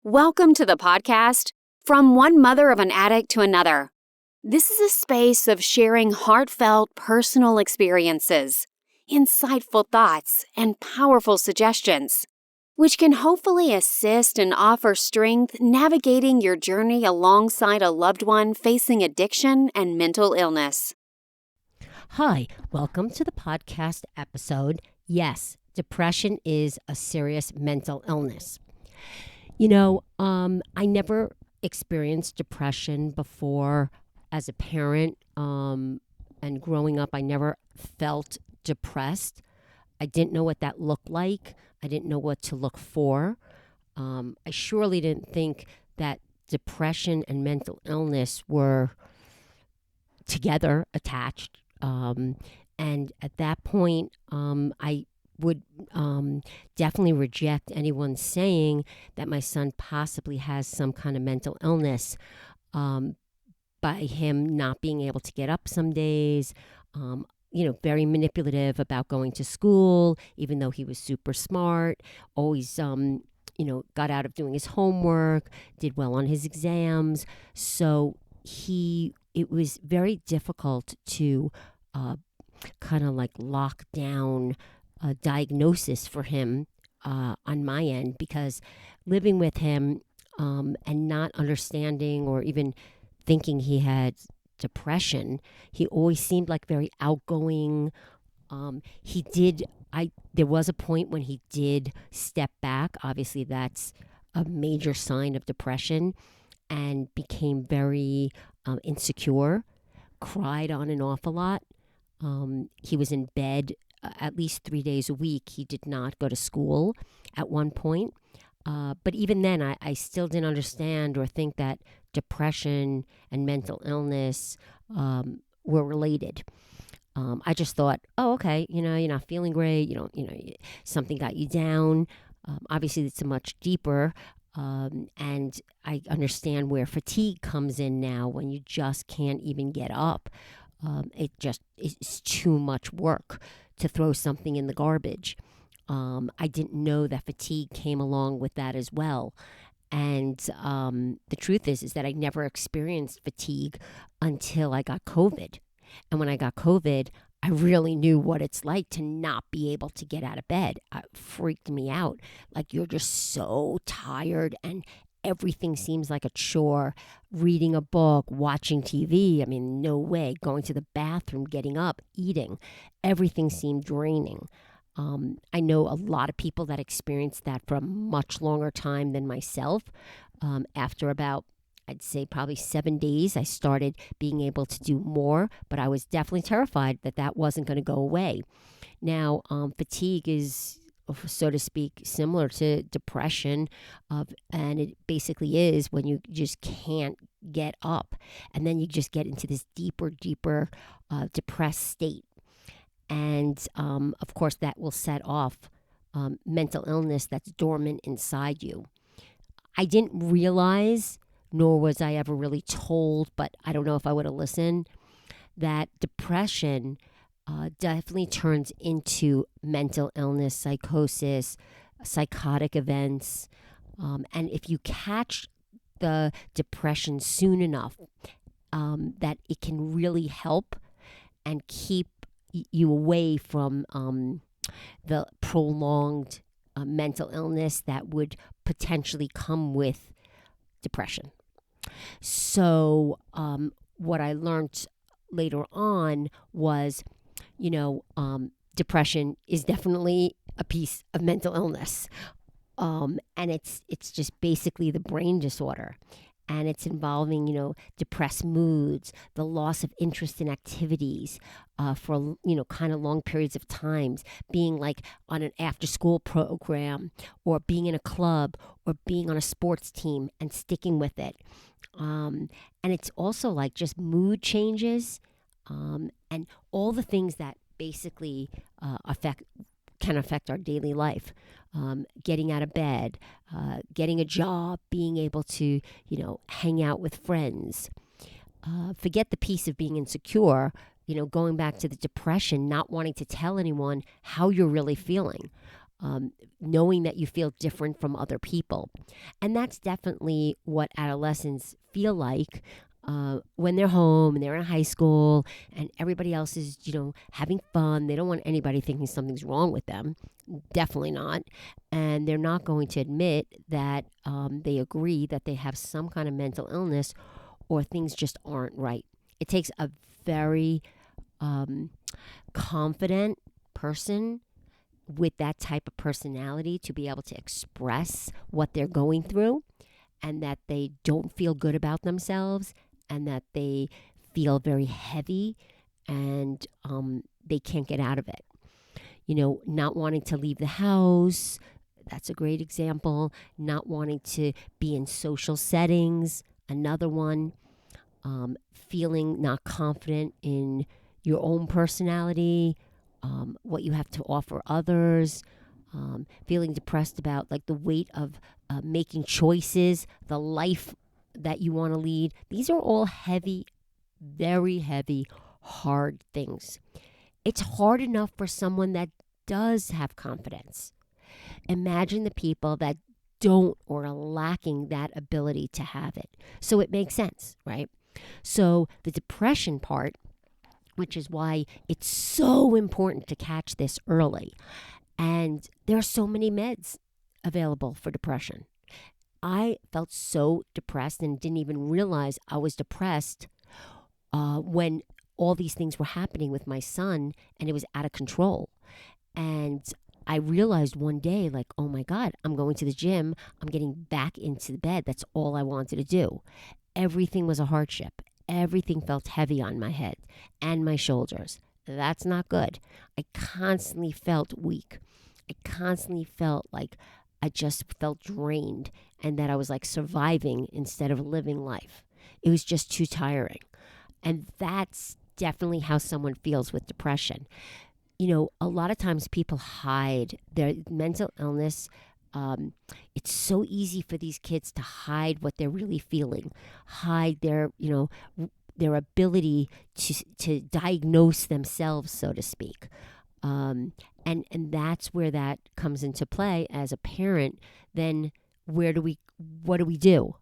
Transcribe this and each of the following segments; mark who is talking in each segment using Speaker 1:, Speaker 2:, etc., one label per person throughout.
Speaker 1: Welcome to the podcast, From One Mother of an Addict to Another. This is a space of sharing heartfelt personal experiences, insightful thoughts, and powerful suggestions, which can hopefully assist and offer strength navigating your journey alongside a loved one facing addiction and mental illness.
Speaker 2: Hi, welcome to the podcast episode. Yes, depression is a serious mental illness. I never experienced depression before as a parent, and growing up, I never felt depressed. I didn't know what that looked like. I didn't know what to look for. I surely didn't think that depression and mental illness were together, attached. And at that point, I would definitely reject anyone saying that my son possibly has some kind of mental illness, by him not being able to get up some days, very manipulative about going to school, even though he was super smart, always, got out of doing his homework, did well on his exams. So it was very difficult to kind of like lock down a diagnosis for him on my end, because living with him and not understanding or even thinking he had depression, he always seemed like very outgoing. There was a point when he did step back. Obviously, that's a major sign of depression, and became very insecure, cried on and off a lot. He was in bed at least 3 days a week. He did not go to school at one point. But even then, I still didn't understand or think that depression and mental illness were related. I just thought, oh, okay, you're not feeling great. Something got you down. Obviously, it's much deeper. And I understand where fatigue comes in now when you just can't even get up. It's too much work to throw something in the garbage. I didn't know that fatigue came along with that as well. And the truth is that I never experienced fatigue until I got COVID. And when I got COVID, I really knew what it's like to not be able to get out of bed. It freaked me out. Like, you're just so tired and everything seems like a chore. Reading a book, watching TV, no way. Going to the bathroom, getting up, eating. Everything seemed draining. I know a lot of people that experienced that for a much longer time than myself. After about, I'd say probably 7 days, I started being able to do more, but I was definitely terrified that that wasn't going to go away. Now, fatigue is, so to speak, similar to depression, and it basically is when you just can't get up, and then you just get into this deeper, depressed state. And of course, that will set off mental illness that's dormant inside you. I didn't realize, nor was I ever really told, but I don't know if I would have listened, that depression definitely turns into mental illness, psychosis, psychotic events. And if you catch the depression soon enough, that it can really help and keep you away from the prolonged mental illness that would potentially come with depression. So what I learned later on was, depression is definitely a piece of mental illness. And it's just basically the brain disorder. And it's involving, depressed moods, the loss of interest in activities for, kind of long periods of times, being like on an after-school program, or being in a club, or being on a sports team and sticking with it. And it's also like just mood changes, and all the things that basically can affect our daily life. Getting out of bed, getting a job, being able to, hang out with friends. Forget the piece of being insecure, going back to the depression, not wanting to tell anyone how you're really feeling. knowing that you feel different from other people. And that's definitely what adolescents feel like when they're home and they're in high school and everybody else is, having fun. They don't want anybody thinking something's wrong with them. Definitely not. And they're not going to admit that they agree that they have some kind of mental illness or things just aren't right. It takes a very confident person with that type of personality to be able to express what they're going through and that they don't feel good about themselves and that they feel very heavy and they can't get out of it. Not wanting to leave the house, that's a great example. Not wanting to be in social settings, another one. Feeling not confident in your own personality, what you have to offer others, feeling depressed about like the weight of making choices, the life that you want to lead. These are all heavy, very heavy, hard things. It's hard enough for someone that does have confidence. Imagine the people that don't or are lacking that ability to have it. So it makes sense, right? So the depression part, which is why it's so important to catch this early. And there are so many meds available for depression. I felt so depressed and didn't even realize I was depressed when all these things were happening with my son and it was out of control. And I realized one day, like, oh my God, I'm going to the gym. I'm getting back into the bed. That's all I wanted to do. Everything was a hardship. Everything felt heavy on my head and my shoulders. That's not good. I constantly felt weak. I constantly felt like I just felt drained and that I was like surviving instead of living life. It was just too tiring. And that's definitely how someone feels with depression. A lot of times people hide their mental illness. It's so easy for these kids to hide what they're really feeling, hide their ability to diagnose themselves, so to speak. And that's where that comes into play as a parent. Then what do we do?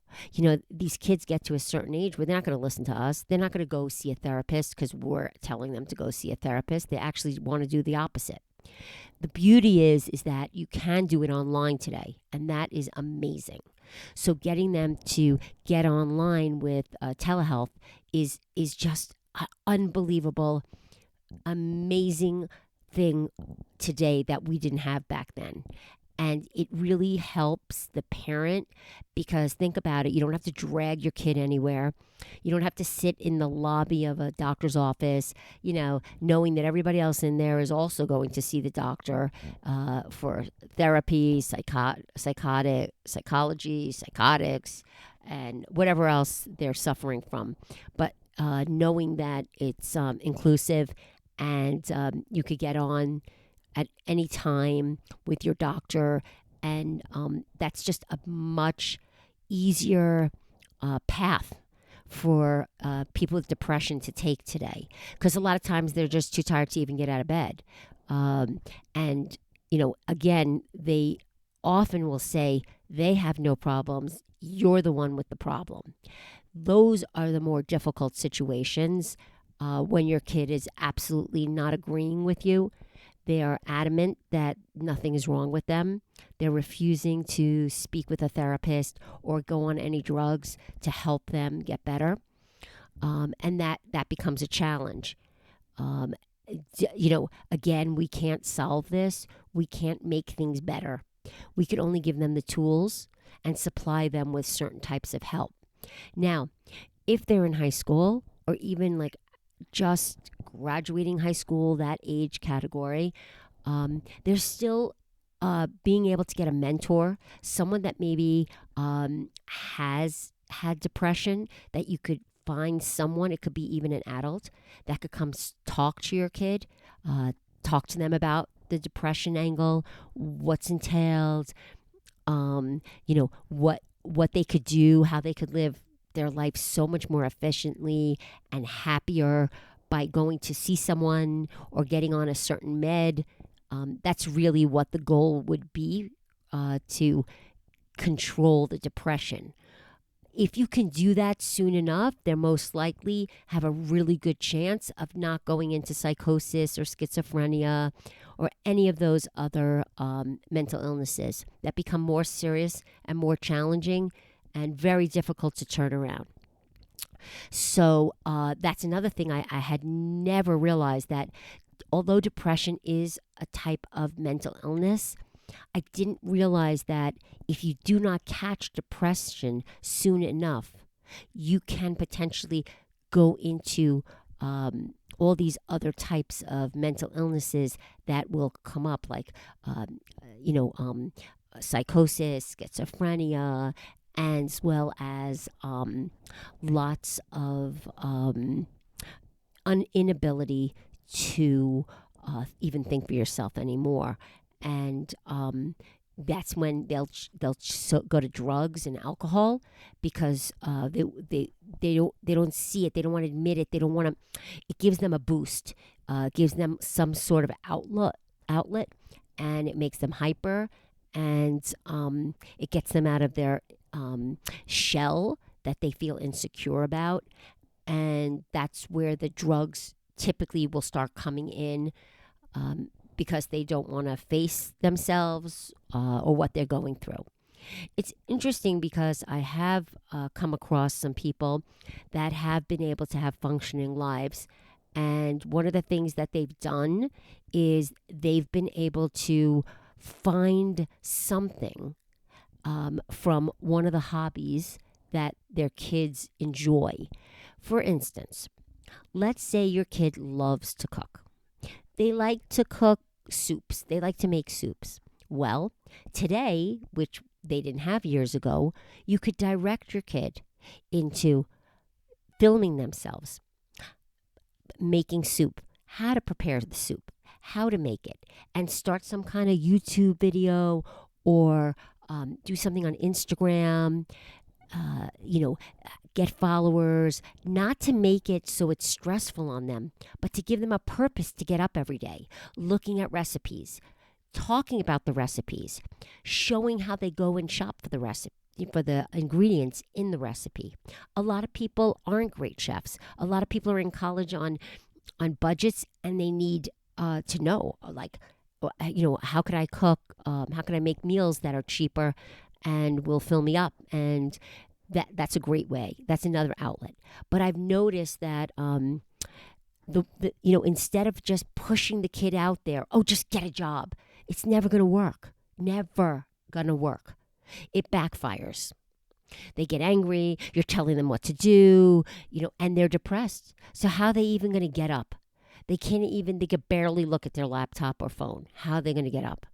Speaker 2: These kids get to a certain age where they're not going to listen to us. They're not going to go see a therapist because we're telling them to go see a therapist. They actually want to do the opposite. The beauty is that you can do it online today, and that is amazing. So getting them to get online with telehealth is just an unbelievable, amazing thing today that we didn't have back then. And it really helps the parent because think about it. You don't have to drag your kid anywhere. You don't have to sit in the lobby of a doctor's office, knowing that everybody else in there is also going to see the doctor for therapy, psychology, psychotics, and whatever else they're suffering from. But knowing that it's inclusive and you could get on at any time with your doctor. And that's just a much easier path for people with depression to take today. Because a lot of times they're just too tired to even get out of bed. And, again, they often will say they have no problems. You're the one with the problem. Those are the more difficult situations when your kid is absolutely not agreeing with you. They are adamant that nothing is wrong with them. They're refusing to speak with a therapist or go on any drugs to help them get better. And that becomes a challenge. Again, we can't solve this. We can't make things better. We could only give them the tools and supply them with certain types of help. Now, if they're in high school or even like just graduating high school, that age category, they're still being able to get a mentor, someone that maybe has had depression, that you could find someone, it could be even an adult, that could come talk to your kid, talk to them about the depression angle, what's entailed, what they could do, how they could live their life so much more efficiently and happier by going to see someone or getting on a certain med. That's really what the goal would be, to control the depression. If you can do that soon enough, they're most likely have a really good chance of not going into psychosis or schizophrenia or any of those other mental illnesses that become more serious and more challenging and very difficult to turn around. So that's another thing I had never realized, that although depression is a type of mental illness, I didn't realize that if you do not catch depression soon enough, you can potentially go into all these other types of mental illnesses that will come up, like, psychosis, schizophrenia, as well as lots of inability to even think for yourself anymore. And that's when they'll go to drugs and alcohol, because they don't see it, they don't want to admit it, they don't want to. It gives them a boost, gives them some sort of outlet, and it makes them hyper, and it gets them out of their shell that they feel insecure about, and that's where the drugs typically will start coming in. Because they don't want to face themselves or what they're going through. It's interesting because I have come across some people that have been able to have functioning lives. And one of the things that they've done is they've been able to find something from one of the hobbies that their kids enjoy. For instance, let's say your kid loves to cook. They like to cook soups. They like to make soups. Well, today, which they didn't have years ago, you could direct your kid into filming themselves making soup, how to prepare the soup, how to make it, and start some kind of YouTube video or do something on Instagram. Get followers, not to make it so it's stressful on them, but to give them a purpose to get up every day, looking at recipes, talking about the recipes, showing how they go and shop for the recipe, for the ingredients in the recipe. A lot of people aren't great chefs. A lot of people are in college on budgets, and they need to know, like, how could I cook? How can I make meals that are cheaper and will fill me up? And that's a great way. That's another outlet. But I've noticed that instead of just pushing the kid out there, just get a job, it's never going to work. Never going to work. It backfires. They get angry. You're telling them what to do, and they're depressed. So how are they even going to get up? They could barely look at their laptop or phone. How are they going to get up?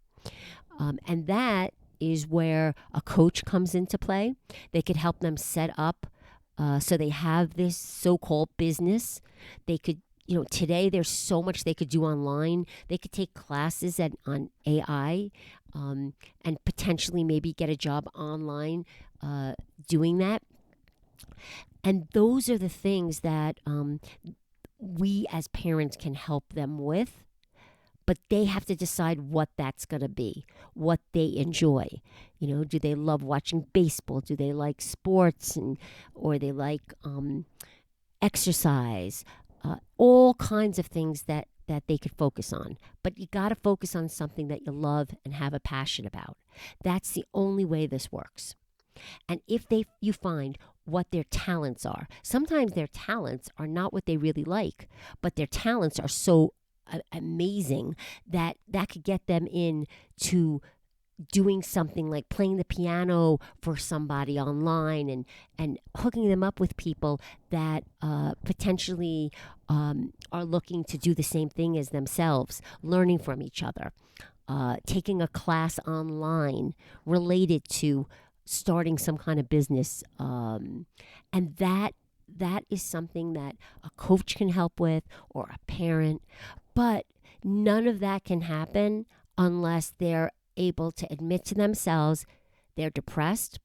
Speaker 2: And that is where a coach comes into play. They could help them set up so they have this so-called business. They could, today there's so much they could do online. They could take classes on AI and potentially maybe get a job online doing that. And those are the things that we as parents can help them with. But they have to decide what that's going to be, what they enjoy. Do they love watching baseball? Do they like sports, or they like exercise? All kinds of things that they could focus on. But you got to focus on something that you love and have a passion about. That's the only way this works. And if you find what their talents are, sometimes their talents are not what they really like, but their talents are so amazing that could get them into doing something like playing the piano for somebody online and hooking them up with people that potentially are looking to do the same thing as themselves, learning from each other, taking a class online related to starting some kind of business, and that is something that a coach can help with, or a parent. But none of that can happen unless they're able to admit to themselves they're depressed,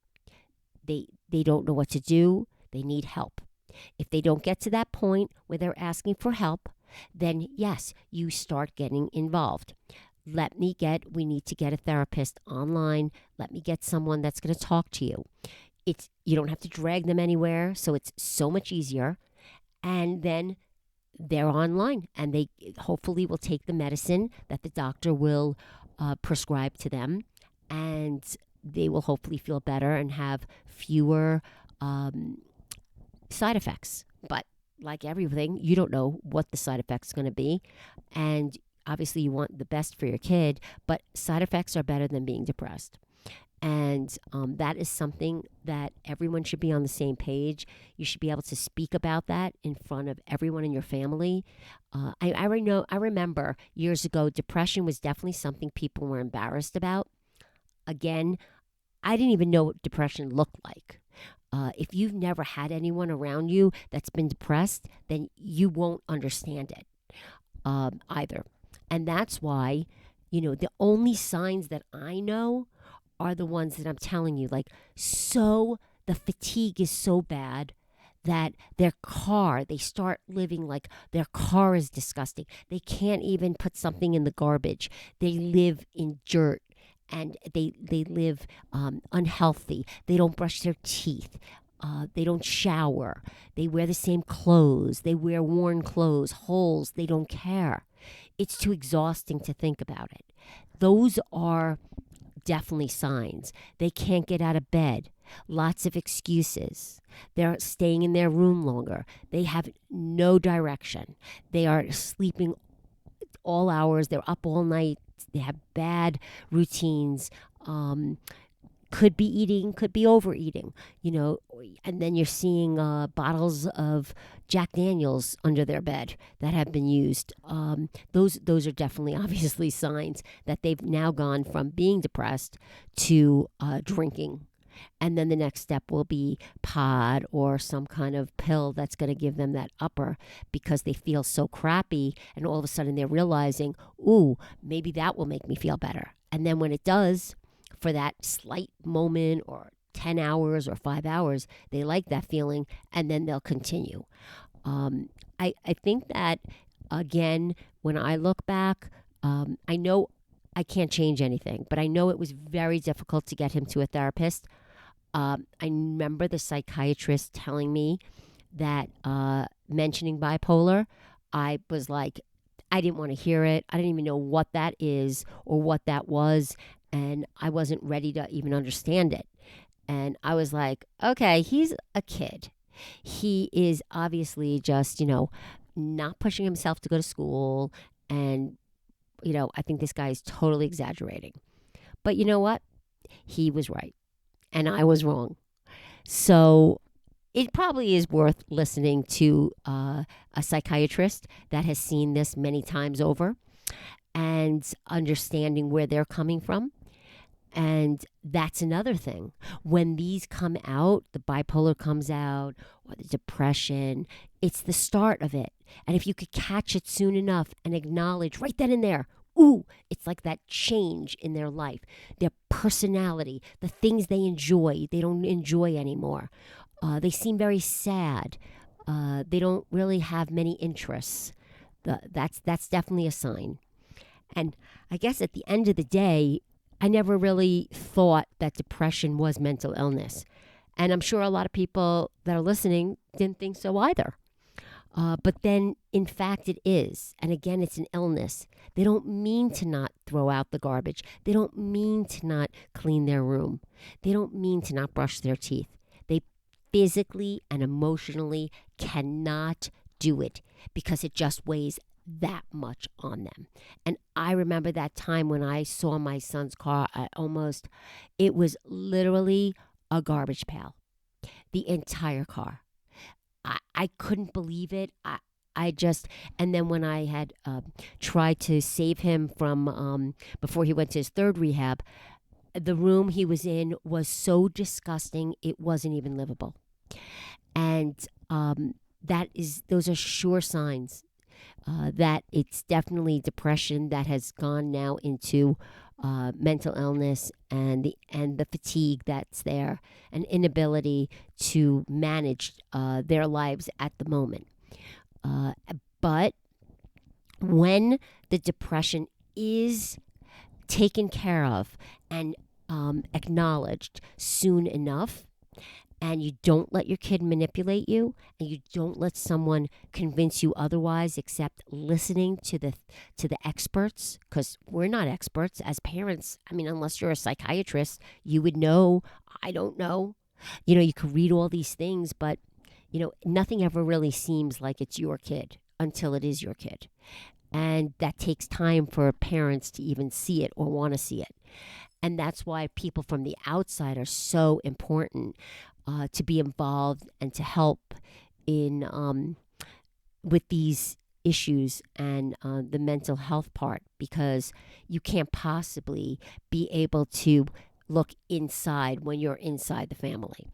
Speaker 2: they don't know what to do, they need help. If they don't get to that point where they're asking for help, then yes, you start getting involved. we need to get a therapist online. Let me get someone that's going to talk to you. You don't have to drag them anywhere, so it's so much easier. And then they're online, and they hopefully will take the medicine that the doctor will prescribe to them, and they will hopefully feel better and have fewer side effects. But like everything, you don't know what the side effects are going to be, and obviously you want the best for your kid, but side effects are better than being depressed. And that is something that everyone should be on the same page. You should be able to speak about that in front of everyone in your family. I remember years ago, depression was definitely something people were embarrassed about. Again, I didn't even know what depression looked like. If you've never had anyone around you that's been depressed, then you won't understand it either. And that's why, the only signs that I know are the ones that I'm telling you. Like, so the fatigue is so bad that they start living like their car is disgusting. They can't even put something in the garbage. They live in dirt, and they live unhealthy. They don't brush their teeth. They don't shower. They wear the same clothes. They wear worn clothes, holes. They don't care. It's too exhausting to think about it. Those are definitely signs. They can't get out of bed. Lots of excuses. They're staying in their room longer. They have no direction. They are sleeping all hours. They're up all night. They have bad routines. Could be eating, could be overeating, and then you're seeing bottles of Jack Daniels under their bed that have been used. Those are definitely obviously signs that they've now gone from being depressed to drinking. And then the next step will be pod or some kind of pill that's going to give them that upper, because they feel so crappy, and all of a sudden they're realizing, ooh, maybe that will make me feel better. And then when it does, for that slight moment or 10 hours or 5 hours, they like that feeling, and then they'll continue. I think that, again, when I look back, I know I can't change anything, but I know it was very difficult to get him to a therapist. I remember the psychiatrist telling me that mentioning bipolar, I was like, I didn't want to hear it. I didn't even know what that is or what that was. And I wasn't ready to even understand it. And I was like, okay, he's a kid. He is obviously just, not pushing himself to go to school. And, I think this guy is totally exaggerating. But you know what? He was right. And I was wrong. So it probably is worth listening to a psychiatrist that has seen this many times over and understanding where they're coming from. And that's another thing. When these come out, the bipolar comes out, or the depression, it's the start of it. And if you could catch it soon enough and acknowledge right then and there, ooh, it's like that change in their life, their personality, the things they enjoy, they don't enjoy anymore. They seem very sad. They don't really have many interests. That's definitely a sign. And I guess at the end of the day, I never really thought that depression was mental illness. And I'm sure a lot of people that are listening didn't think so either. But then, in fact, it is. And again, it's an illness. They don't mean to not throw out the garbage. They don't mean to not clean their room. They don't mean to not brush their teeth. They physically and emotionally cannot do it because it just weighs that much on them. And I remember that time when I saw my son's car, it was literally a garbage pail, the entire car. I couldn't believe it. And then when I had tried to save him from, before he went to his third rehab, the room he was in was so disgusting, it wasn't even livable. And those are sure signs that it's definitely depression that has gone now into mental illness, and the fatigue that's there, and inability to manage their lives at the moment. But when the depression is taken care of and acknowledged soon enough, and you don't let your kid manipulate you, and you don't let someone convince you otherwise, except listening to the experts, because we're not experts as parents. I mean, unless you're a psychiatrist, you would know. I don't know. You could read all these things, but nothing ever really seems like it's your kid until it is your kid. And that takes time for parents to even see it or want to see it. And that's why people from the outside are so important, to be involved and to help in with these issues and the mental health part, because you can't possibly be able to look inside when you're inside the family.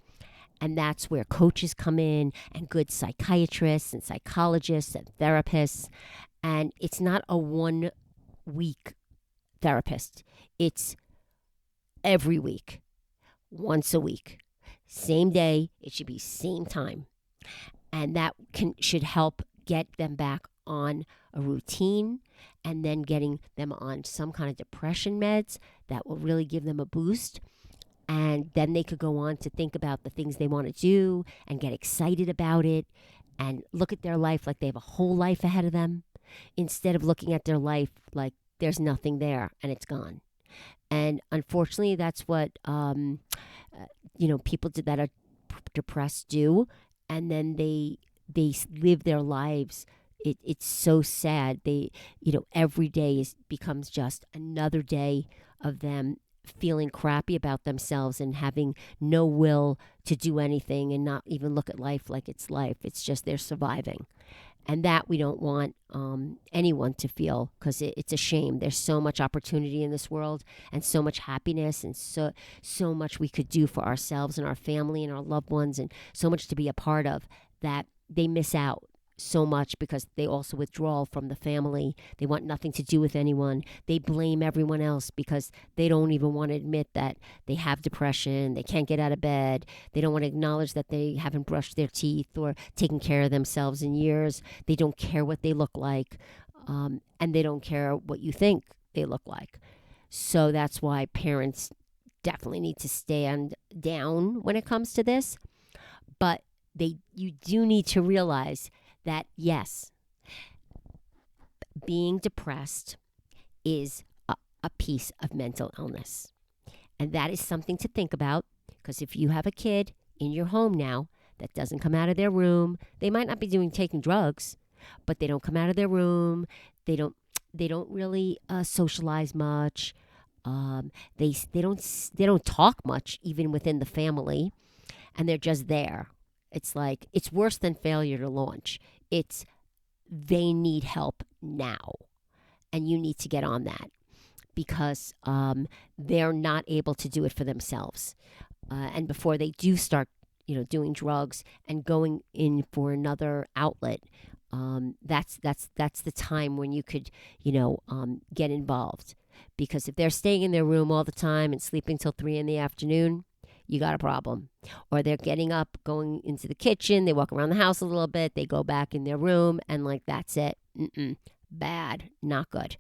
Speaker 2: And that's where coaches come in, and good psychiatrists and psychologists and therapists. And it's not a 1 week therapist. It's every week, once a week, same day. It should be same time. And that should help get them back on a routine, and then getting them on some kind of depression meds that will really give them a boost. And then they could go on to think about the things they want to do and get excited about it and look at their life like they have a whole life ahead of them, instead of looking at their life like there's nothing there and it's gone. And unfortunately, that's what people that are depressed do. And then they live their lives. It's so sad. Every day becomes just another day of them feeling crappy about themselves and having no will to do anything and not even look at life like it's life. It's just they're surviving. And that we don't want anyone to feel, because it's a shame. There's so much opportunity in this world, and so much happiness, and so much we could do for ourselves and our family and our loved ones, and so much to be a part of, that they miss out so much because they also withdraw from the family. They want nothing to do with anyone. They blame everyone else because they don't even want to admit that they have depression. They can't get out of bed. They don't want to acknowledge that they haven't brushed their teeth or taken care of themselves in years. They don't care what they look like, and they don't care what you think they look like. So that's why parents definitely need to stand down when it comes to this. But you do need to realize that, yes, being depressed is a piece of mental illness. And that is something to think about, because if you have a kid in your home now that doesn't come out of their room, they might not be taking drugs, but they don't come out of their room. They don't really socialize much. They don't talk much even within the family, and they're just there. It's like, it's worse than failure to launch. It's they need help now, and you need to get on that, because they're not able to do it for themselves. And before they do start, doing drugs and going in for another outlet, that's the time when you could, get involved. Because if they're staying in their room all the time and sleeping till 3 p.m, you got a problem. Or they're getting up, going into the kitchen, they walk around the house a little bit, they go back in their room, and that's it. Bad, not good.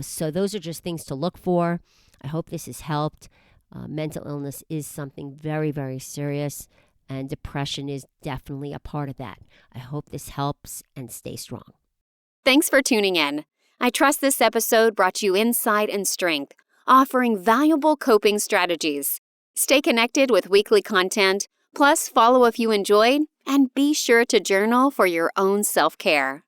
Speaker 2: So those are just things to look for. I hope this has helped. Mental illness is something very, very serious, and depression is definitely a part of that. I hope this helps, and stay strong.
Speaker 1: Thanks for tuning in. I trust this episode brought you insight and strength, offering valuable coping strategies. Stay connected with weekly content, plus follow if you enjoyed, and be sure to journal for your own self-care.